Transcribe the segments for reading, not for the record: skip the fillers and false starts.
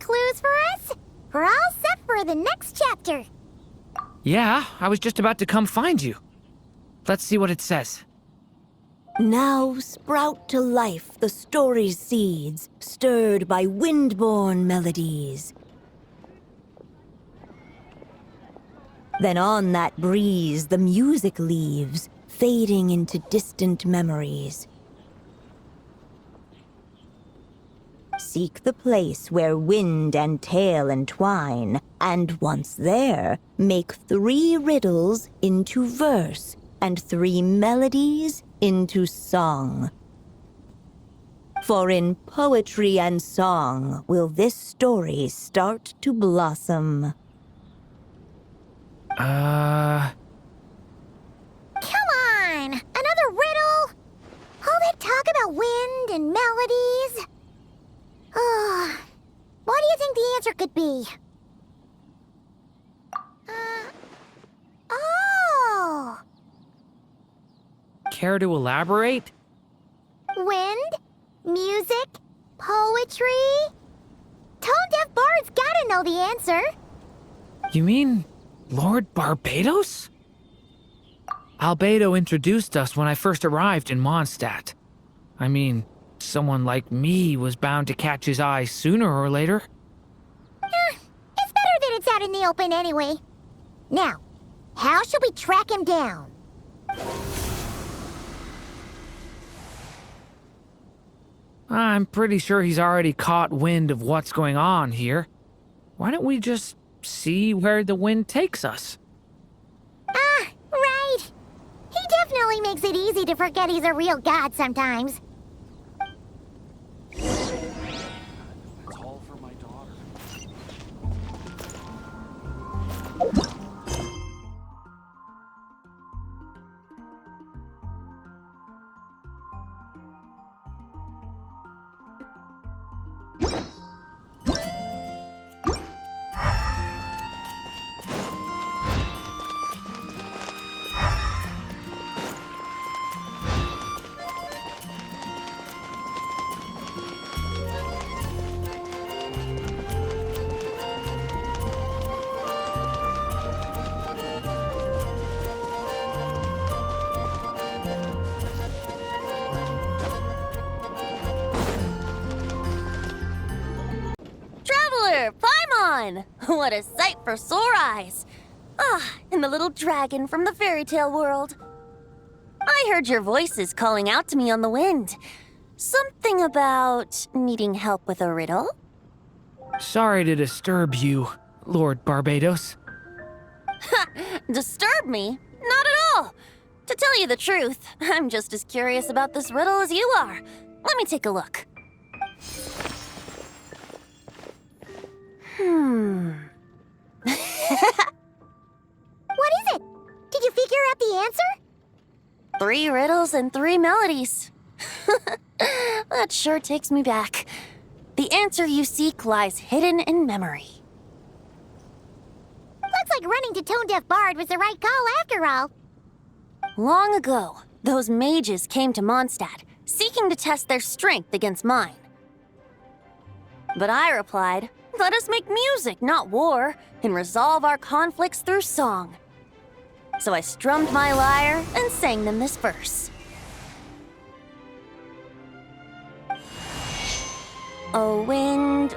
clues for us? We're all set for the next chapter. Yeah, I was just about to come find you. Let's see what it says. Now sprout to life the story's seeds, stirred by wind-born melodies. Then on that breeze the music leaves, fading into distant memories. Seek the place where wind and tale entwine, and once there, make 3 riddles into verse, and 3 melodies into song. For in poetry and song will this story start to blossom. Come on! Another riddle? All that talk about wind and melodies? What do you think the answer could be? Oh! Care to elaborate? Wind? Music? Poetry? Tone-deaf bards gotta know the answer. You mean Lord Barbados? Albedo introduced us when I first arrived in Mondstadt. I mean, someone like me was bound to catch his eye sooner or later. It's better that it's out in the open anyway. Now, how should we track him down? I'm pretty sure he's already caught wind of what's going on here. Why don't we just see where the wind takes us? Right. He definitely makes it easy to forget he's a real god sometimes. It's all for my daughter. Paimon! What a sight for sore eyes! And the little dragon from the fairy tale world. I heard your voices calling out to me on the wind. Something about needing help with a riddle? Sorry to disturb you, Lord Barbados. Disturb me? Not at all! To tell you the truth, I'm just as curious about this riddle as you are. Let me take a look. What is it? Did you figure out the answer? 3 riddles and 3 melodies. That sure takes me back. The answer you seek lies hidden in memory. Looks like running to Tone-Deaf Bard was the right call after all. Long ago, those mages came to Mondstadt, seeking to test their strength against mine. But I replied, let us make music, not war, and resolve our conflicts through song. So I strummed my lyre and sang them this verse. O wind,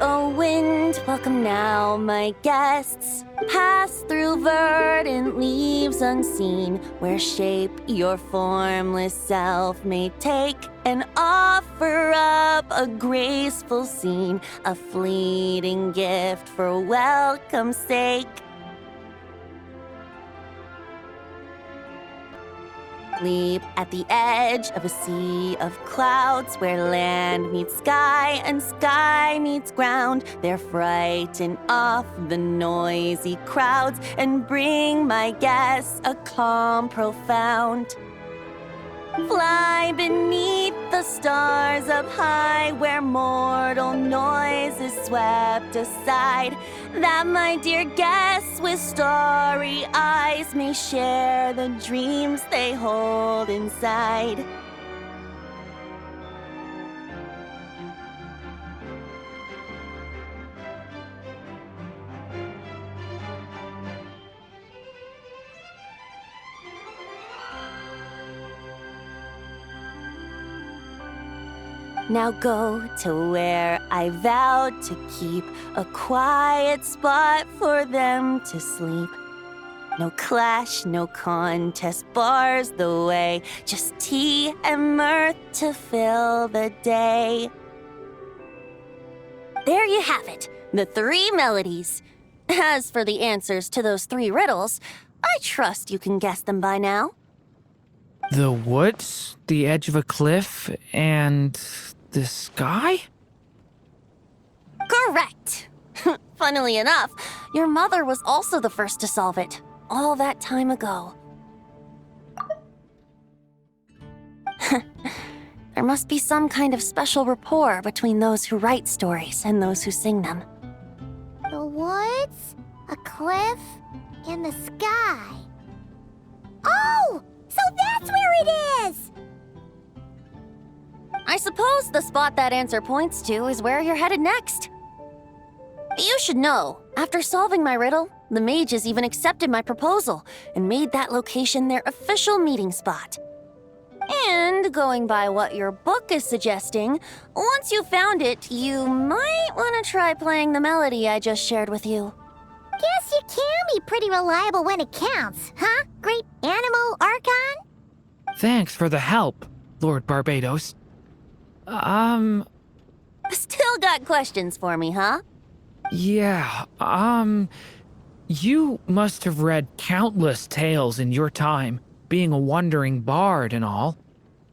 welcome now, my guests. Pass through verdant leaves unseen, where shape your formless self may take, and offer up a graceful scene, a fleeting gift for welcome's sake. Leap at the edge of a sea of clouds, where land meets sky and sky meets ground. There frighten off the noisy crowds and bring my guests a calm profound. Fly beneath the stars up high, where mortal noise is swept aside, that my dear guests with starry eyes may share the dreams they hold inside. Now go to where I vowed to keep a quiet spot for them to sleep. No clash, no contest bars the way, just tea and mirth to fill the day. There you have it, the 3 melodies. As for the answers to those 3 riddles, I trust you can guess them by now. The woods, the edge of a cliff, and the sky? Correct! Funnily enough, your mother was also the first to solve it, all that time ago. There must be some kind of special rapport between those who write stories and those who sing them. The woods, a cliff, and the sky. Oh! So that's where it is! I suppose the spot that answer points to is where you're headed next. You should know, after solving my riddle, the mages even accepted my proposal and made that location their official meeting spot. And going by what your book is suggesting, once you found it, you might want to try playing the melody I just shared with you. Guess you can be pretty reliable when it counts, huh? Great animal Archon? Thanks for the help, Lord Barbados. Still got questions for me, huh? Yeah, you must have read countless tales in your time, being a wandering bard and all.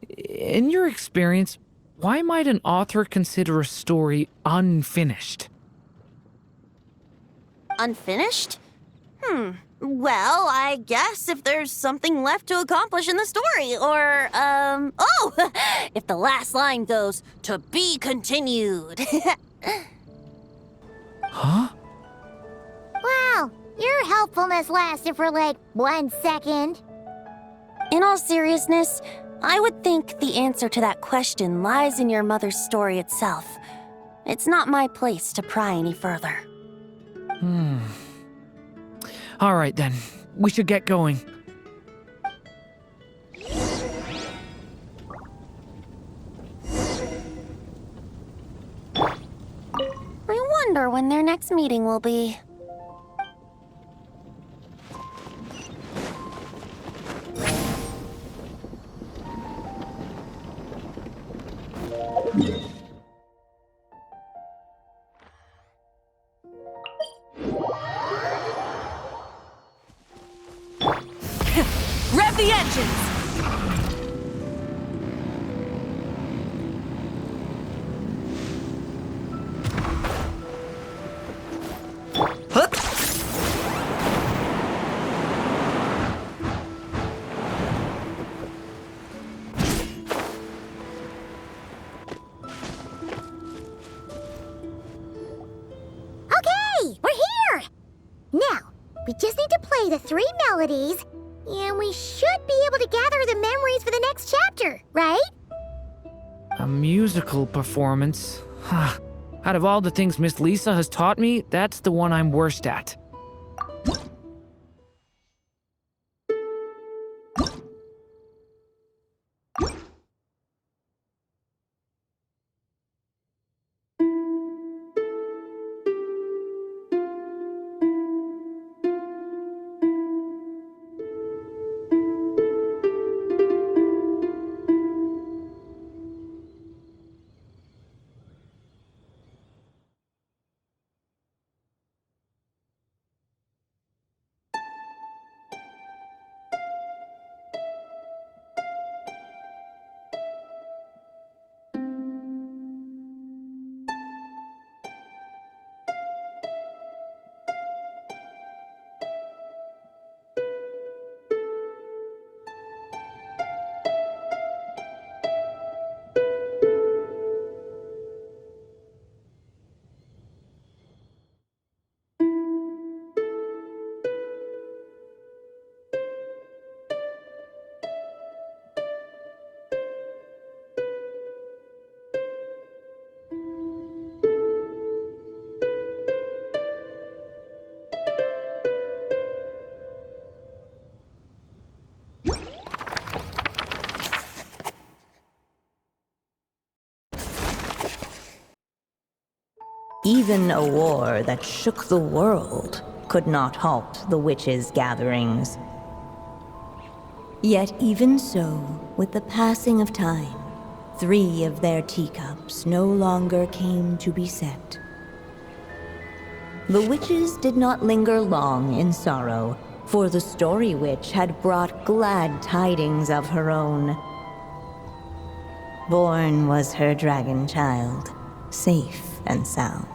In your experience, why might an author consider a story unfinished? Unfinished? Well, I guess if there's something left to accomplish in the story, or, if the last line goes, "To be continued." Huh? Wow, your helpfulness lasted for like 1 second. In all seriousness, I would think the answer to that question lies in your mother's story itself. It's not my place to pry any further. All right then, we should get going. I wonder when their next meeting will be. Rev the engines! Okay, we're here! Now, we just need to play the 3 melodies, and we should be able to gather the memories for the next chapter, right? A musical performance? Huh. Out of all the things Miss Lisa has taught me, that's the one I'm worst at. Even a war that shook the world could not halt the witches' gatherings. Yet even so, with the passing of time, 3 of their teacups no longer came to be set. The witches did not linger long in sorrow, for the Story Witch had brought glad tidings of her own. Born was her dragon child, safe and sound.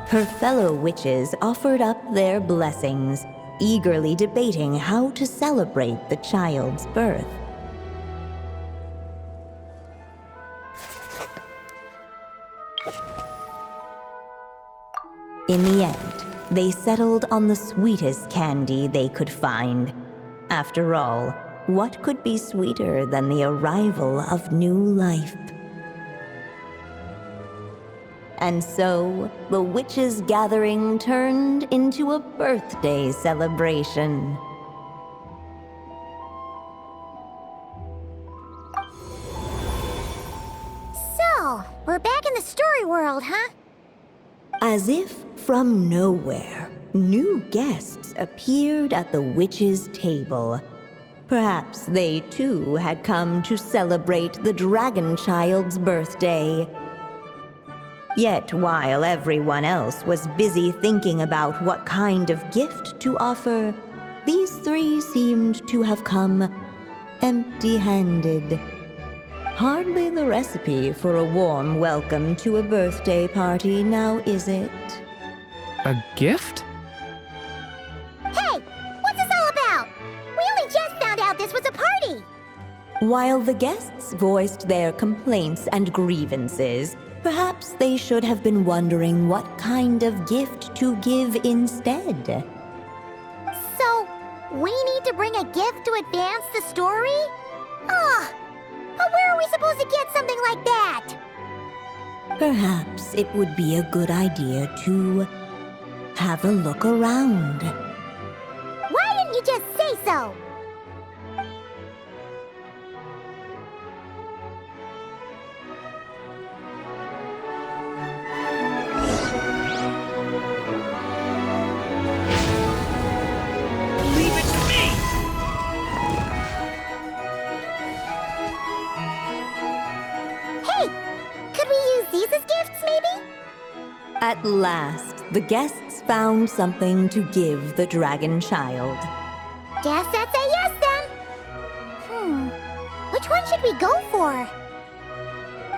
Her fellow witches offered up their blessings, eagerly debating how to celebrate the child's birth. In the end, they settled on the sweetest candy they could find. After all, what could be sweeter than the arrival of new life? And so, the witches' gathering turned into a birthday celebration. So, we're back in the story world, huh? As if from nowhere, new guests appeared at the witches' table. Perhaps they too had come to celebrate the dragon child's birthday. Yet while everyone else was busy thinking about what kind of gift to offer, these 3 seemed to have come empty-handed. Hardly the recipe for a warm welcome to a birthday party, now is it? A gift? Hey, what's this all about? We only just found out this was a party. While the guests voiced their complaints and grievances, perhaps they should have been wondering what kind of gift to give instead. So, we need to bring a gift to advance the story? Ugh, but where are we supposed to get something like that? Perhaps it would be a good idea to have a look around. Why didn't you just say so? Leave it to me! Hey, could we use these as gifts, maybe? At last, the guests found something to give the dragon child. Guess that's a yes then. Which one should we go for?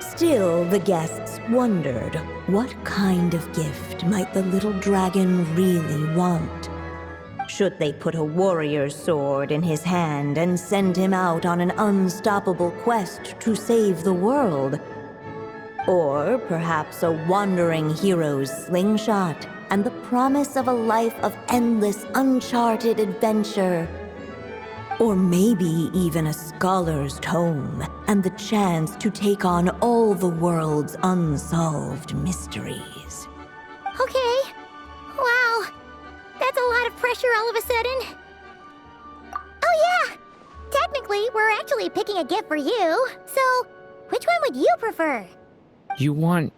Still, the guests wondered what kind of gift might the little dragon really want. Should they put a warrior's sword in his hand and send him out on an unstoppable quest to save the world? Or perhaps a wandering hero's slingshot and the promise of a life of endless, uncharted adventure? Or maybe even a scholar's tome and the chance to take on all the world's unsolved mysteries. Okay. Wow. That's a lot of pressure all of a sudden. Oh yeah! Technically, we're actually picking a gift for you. So, which one would you prefer? You want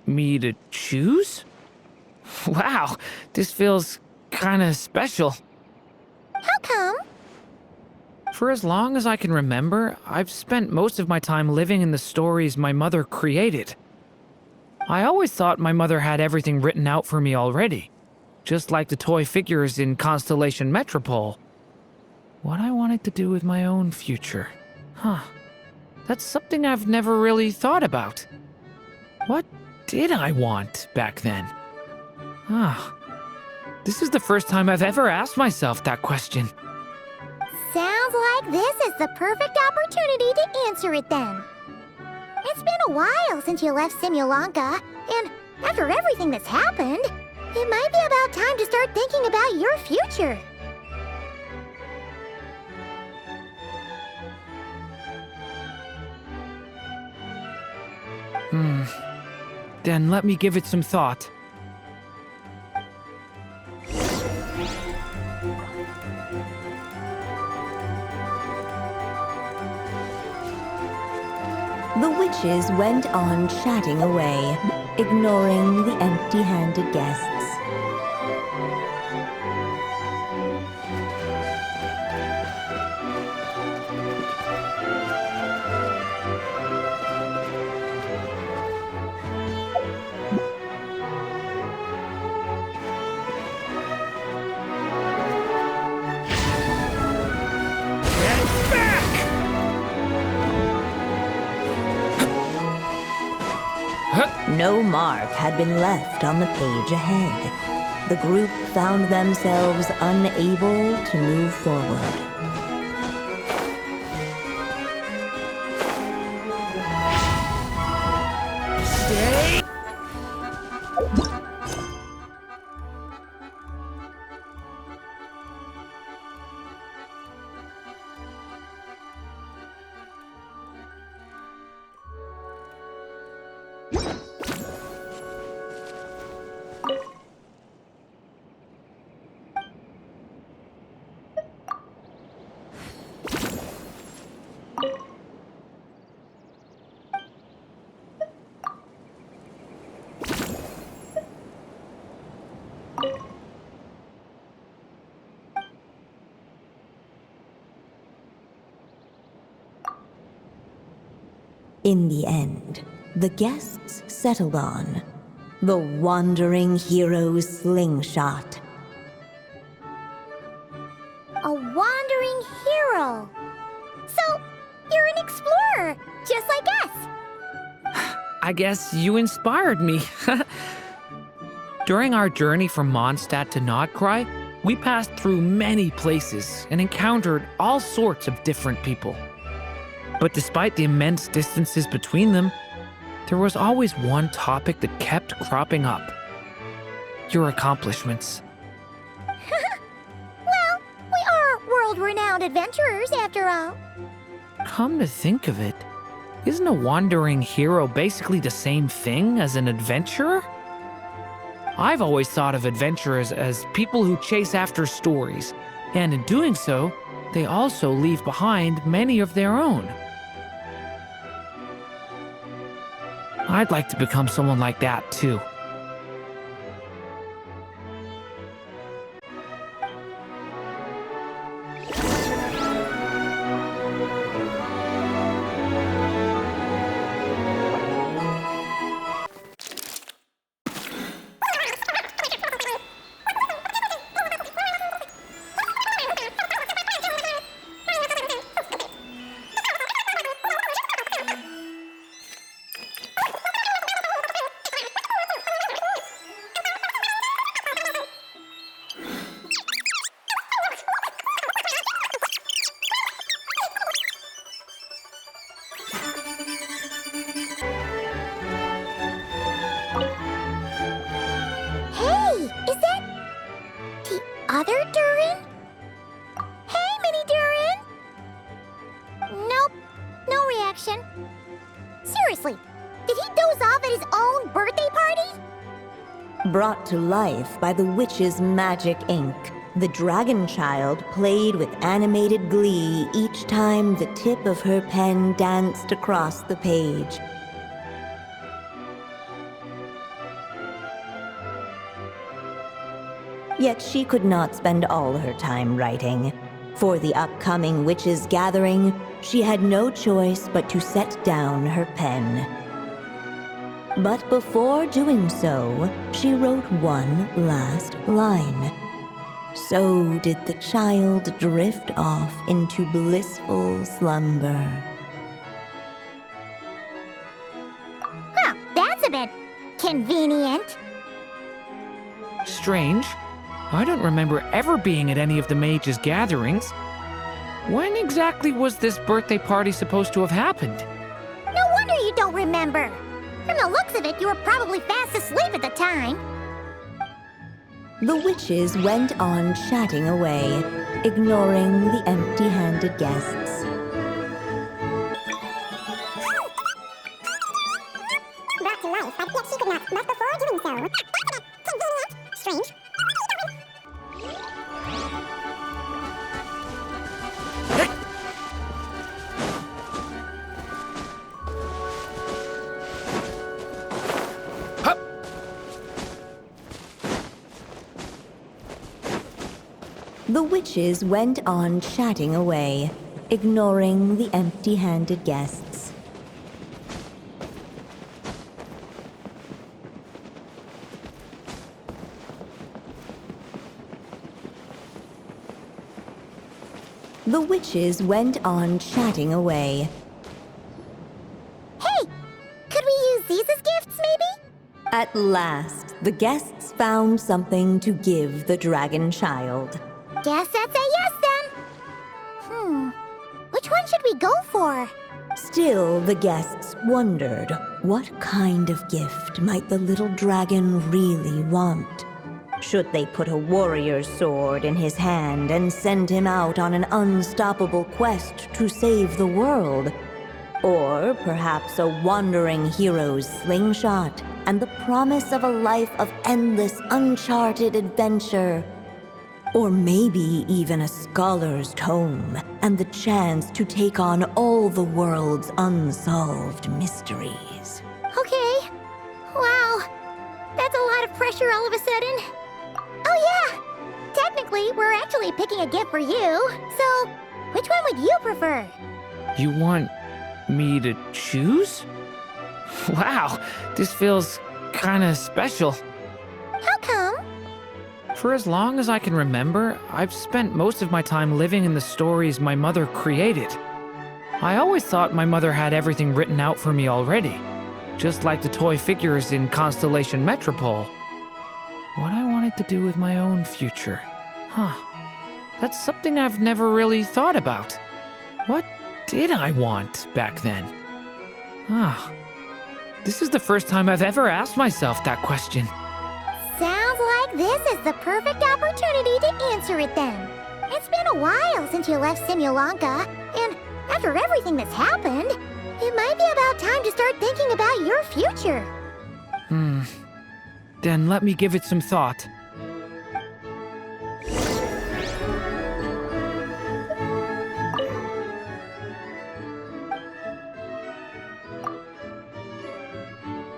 me to choose? Wow, this feels kinda special. How come? For as long as I can remember, I've spent most of my time living in the stories my mother created. I always thought my mother had everything written out for me already, just like the toy figures in Constellation Metropole. What I wanted to do with my own future. That's something I've never really thought about. What did I want back then? This is the first time I've ever asked myself that question. Sounds like this is the perfect opportunity to answer it then. It's been a while since you left Simulanka, and after everything that's happened, it might be about time to start thinking about your future. Then let me give it some thought. The witches went on chatting away, ignoring the empty-handed guests. No mark had been left on the page ahead. The group found themselves unable to move forward. Stay! In the end, the guests settled on the wandering hero's slingshot. A wandering hero. So, you're an explorer, just like us. I guess you inspired me. During our journey from Mondstadt to Nordkreis, we passed through many places and encountered all sorts of different people. But despite the immense distances between them, there was always one topic that kept cropping up. Your accomplishments. Well, we are world-renowned adventurers, after all. Come to think of it, isn't a wandering hero basically the same thing as an adventurer? I've always thought of adventurers as people who chase after stories, and in doing so, they also leave behind many of their own. I'd like to become someone like that, too. Other DURÍN? Hey, Mini DURÍN! Nope, no reaction. Seriously, did he doze off at his own birthday party? Brought to life by the witch's magic ink, the dragon child played with animated glee each time the tip of her pen danced across the page. Yet she could not spend all her time writing. For the upcoming witches' gathering, she had no choice but to set down her pen. But before doing so, she wrote one last line. So did the child drift off into blissful slumber. Huh, that's a bit convenient. Strange. I don't remember ever being at any of the mages' gatherings. When exactly was this birthday party supposed to have happened? No wonder you don't remember. From the looks of it, you were probably fast asleep at the time. The witches went on chatting away, ignoring the empty-handed guests. Brought to life, but yet she could not, but before doing so. Convenient. Strange. The witches went on chatting away, ignoring the empty-handed guests. The witches went on chatting away. Hey, could we use these as gifts, maybe? At last, the guests found something to give the dragon child. Guess that's a yes then. Which one should we go for? Still, the guests wondered, what kind of gift might the little dragon really want? Should they put a warrior's sword in his hand and send him out on an unstoppable quest to save the world? Or perhaps a wandering hero's slingshot and the promise of a life of endless, uncharted adventure? Or maybe even a scholar's tome and the chance to take on all the world's unsolved mysteries. Okay. Wow. That's a lot of pressure all of a sudden. Oh yeah! Technically, we're actually picking a gift for you. So, which one would you prefer? You want me to choose? Wow, this feels kinda special. How come? For as long as I can remember, I've spent most of my time living in the stories my mother created. I always thought my mother had everything written out for me already, just like the toy figures in Constellation Metropole. What I wanted to do with my own future. That's something I've never really thought about. What did I want back then? This is the first time I've ever asked myself that question. Sounds like this is the perfect opportunity to answer it then. It's been a while since you left Simulanka, and after everything that's happened, it might be about time to start thinking about your future. Then let me give it some thought.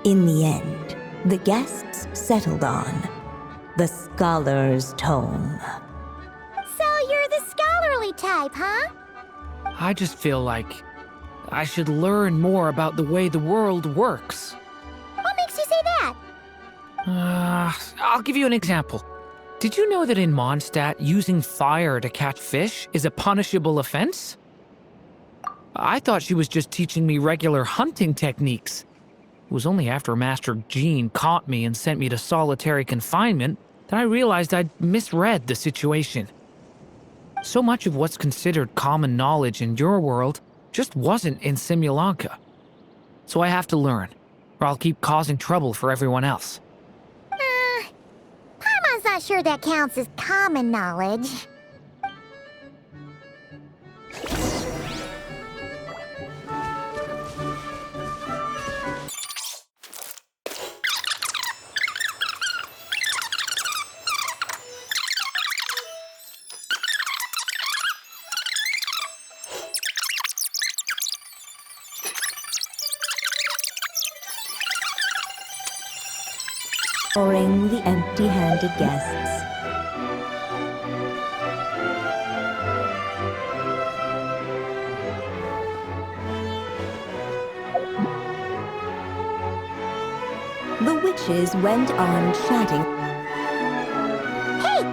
In the end, the guests settled on the scholar's tome. So you're the scholarly type, huh? I just feel like I should learn more about the way the world works. What makes you say that? I'll give you an example. Did you know that in Mondstadt, using fire to catch fish is a punishable offense? I thought she was just teaching me regular hunting techniques. It was only after Master Jean caught me and sent me to solitary confinement that I realized I'd misread the situation. So much of what's considered common knowledge in your world just wasn't in Simulanka. So I have to learn, or I'll keep causing trouble for everyone else. Paimon's not sure that counts as common knowledge. Ignoring the empty-handed guests. The witches went on chatting. Hey!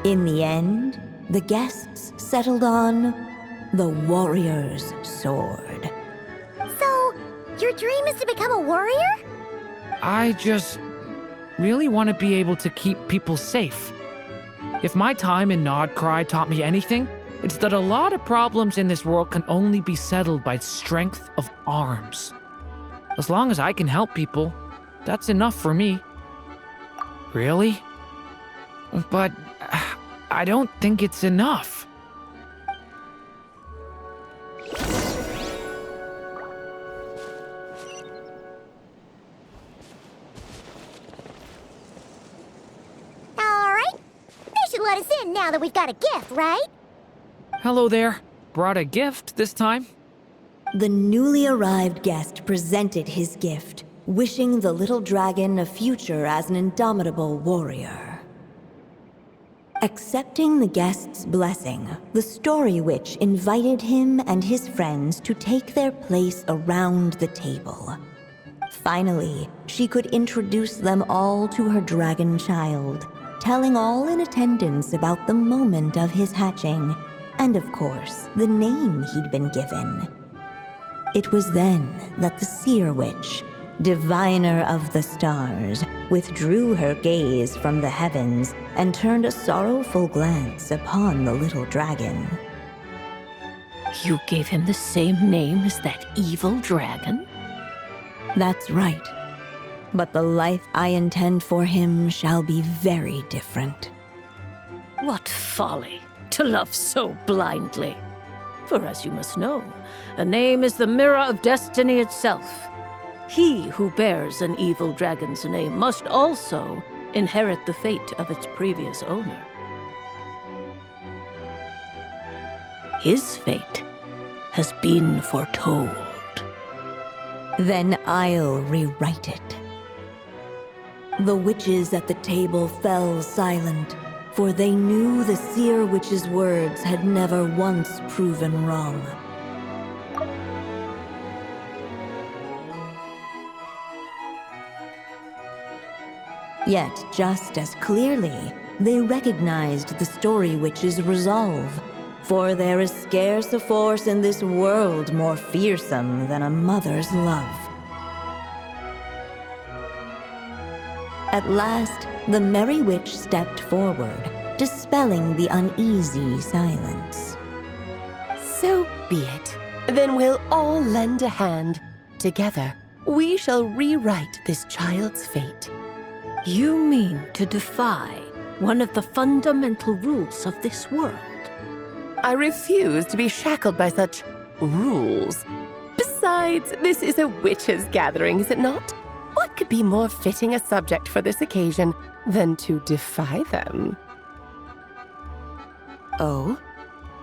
In the end, the guests settled on the warrior's sword. So, your dream is to become a warrior? I just really want to be able to keep people safe. If my time in Nodcry taught me anything, it's that a lot of problems in this world can only be settled by strength of arms. As long as I can help people, that's enough for me. Really? But I don't think it's enough. Alright. They should let us in now that we've got a gift, right? Hello there. brought a gift this time. The newly arrived guest presented his gift, wishing the little dragon a future as an indomitable warrior. Accepting the guest's blessing, the Story Witch invited him and his friends to take their place around the table. Finally, she could introduce them all to her dragon child, telling all in attendance about the moment of his hatching, and of course, the name he'd been given. It was then that the Seer Witch, diviner of the stars, withdrew her gaze from the heavens and turned a sorrowful glance upon the little dragon. You gave him the same name as that evil dragon? That's right. But the life I intend for him shall be very different. What folly to love so blindly. For as you must know, a name is the mirror of destiny itself. He who bears an evil dragon's name must also inherit the fate of its previous owner. His fate has been foretold. Then I'll rewrite it. The witches at the table fell silent, for they knew the Seer Witch's words had never once proven wrong. Yet, just as clearly, they recognized the Story Witch's resolve, for there is scarce a force in this world more fearsome than a mother's love. At last, the Merry Witch stepped forward, dispelling the uneasy silence. So be it. Then we'll all lend a hand. Together, we shall rewrite this child's fate. You mean to defy one of the fundamental rules of this world? I refuse to be shackled by such rules. Besides, this is a witches' gathering, is it not? What could be more fitting a subject for this occasion than to defy them? Oh?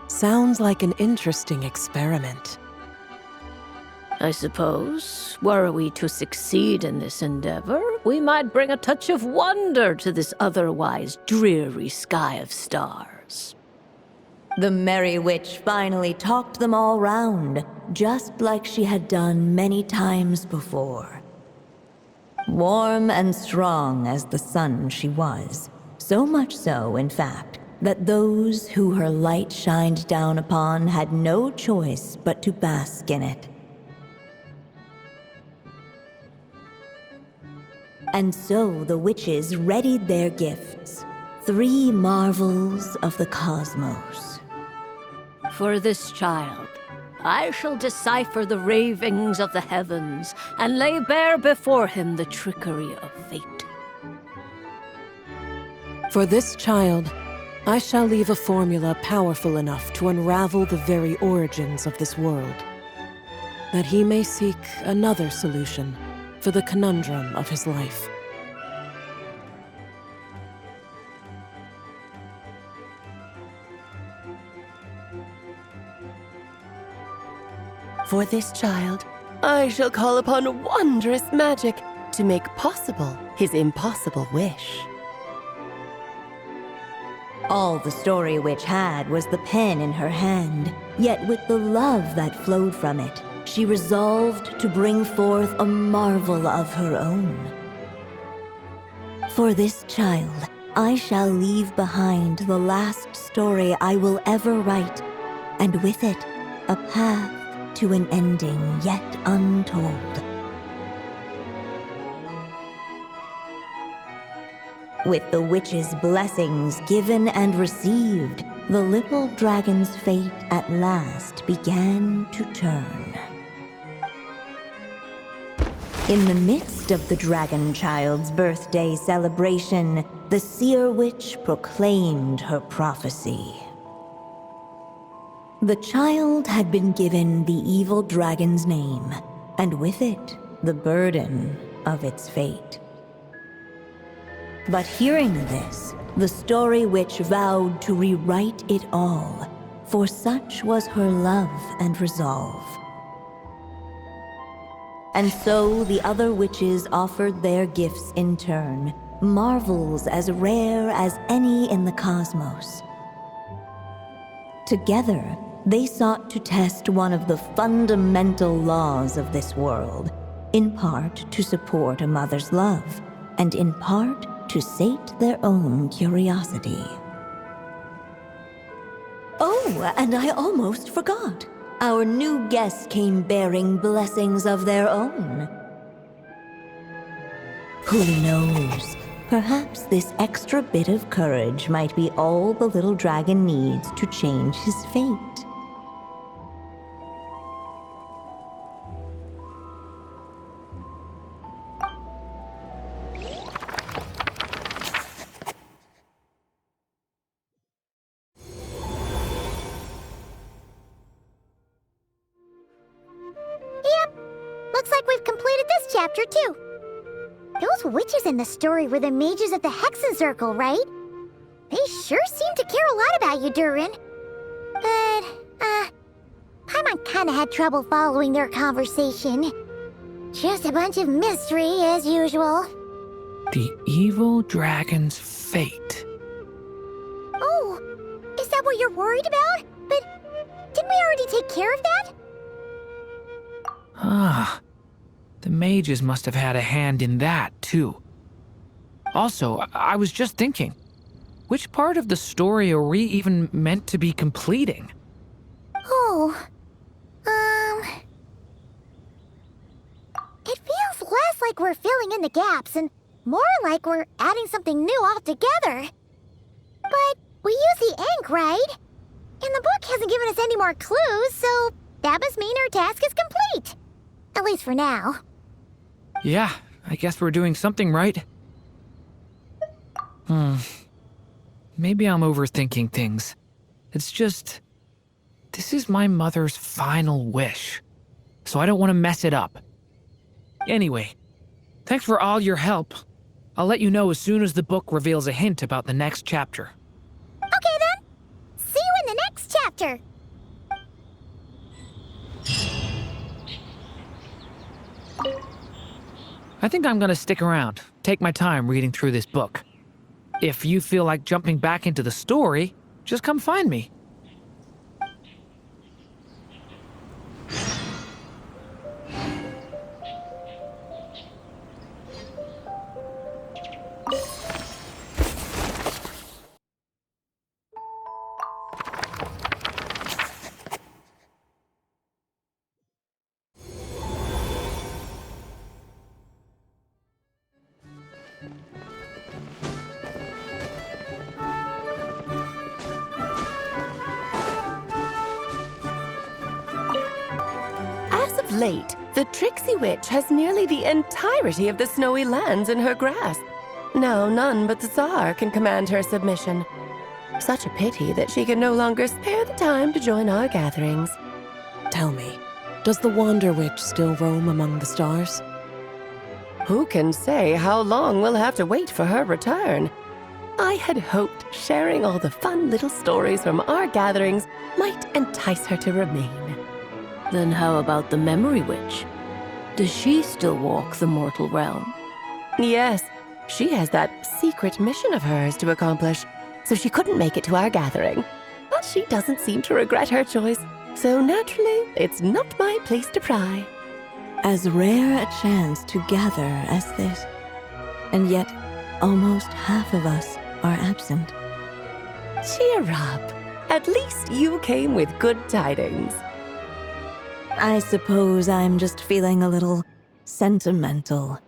Sounds like an interesting experiment. I suppose, were we to succeed in this endeavor, we might bring a touch of wonder to this otherwise dreary sky of stars. The Merry Witch finally talked them all round, just like she had done many times before. Warm and strong as the sun she was, so much so, in fact, that those who her light shined down upon had no choice but to bask in it. And so the witches readied their gifts, 3 marvels of the cosmos. For this child, I shall decipher the ravings of the heavens and lay bare before him the trickery of fate. For this child, I shall leave a formula powerful enough to unravel the very origins of this world, that he may seek another solution for the conundrum of his life. For this child, I shall call upon wondrous magic to make possible his impossible wish. All the Story Witch had was the pen in her hand, yet with the love that flowed from it, she resolved to bring forth a marvel of her own. For this child, I shall leave behind the last story I will ever write, and with it, a path to an ending yet untold. With the witch's blessings given and received, the little dragon's fate at last began to turn. In the midst of the dragon child's birthday celebration, the Seer Witch proclaimed her prophecy. The child had been given the evil dragon's name, and with it, the burden of its fate. But hearing this, the Story Witch vowed to rewrite it all, for such was her love and resolve. And so the other witches offered their gifts in turn, marvels as rare as any in the cosmos. Together, they sought to test one of the fundamental laws of this world, in part to support a mother's love, and in part to sate their own curiosity. Oh, and I almost forgot. Our new guests came bearing blessings of their own. Who knows? Perhaps this extra bit of courage might be all the little dragon needs to change his fate. Looks like we've completed this chapter, too. Those witches in the story were the mages of the Hexen Circle, right? They sure seem to care a lot about you, DURİN. But, Paimon kinda had trouble following their conversation. Just a bunch of mystery, as usual. The evil dragon's fate. Oh, is that what you're worried about? But didn't we already take care of that? Ah, the mages must have had a hand in that, too. Also, I was just thinking, which part of the story are we even meant to be completing? Oh, it feels less like we're filling in the gaps and more like we're adding something new altogether. But we use the ink, right? And the book hasn't given us any more clues, so that must mean our task is complete. At least for now. Yeah, I guess we're doing something right. Maybe I'm overthinking things. It's just, this is my mother's final wish, so I don't want to mess it up. Anyway, thanks for all your help. I'll let you know as soon as the book reveals a hint about the next chapter. Okay then. See you in the next chapter. I think I'm gonna stick around, take my time reading through this book. If you feel like jumping back into the story, just come find me. As of late, the tricksy witch has nearly the entirety of the snowy lands in her grasp. Now none but the Tsar can command her submission. Such a pity that she can no longer spare the time to join our gatherings. Tell me, does the Wander Witch still roam among the stars? Who can say how long we'll have to wait for her return? I had hoped sharing all the fun little stories from our gatherings might entice her to remain. Then how about the Memory Witch? Does she still walk the mortal realm? Yes, she has that secret mission of hers to accomplish, so she couldn't make it to our gathering. But she doesn't seem to regret her choice, so naturally, it's not my place to pry. As rare a chance to gather as this, and yet almost half of us are absent. Cheer up. At least you came with good tidings. I suppose I'm just feeling a little sentimental.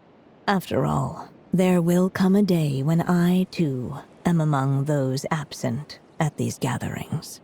After all, there will come a day when I, too, am among those absent at these gatherings.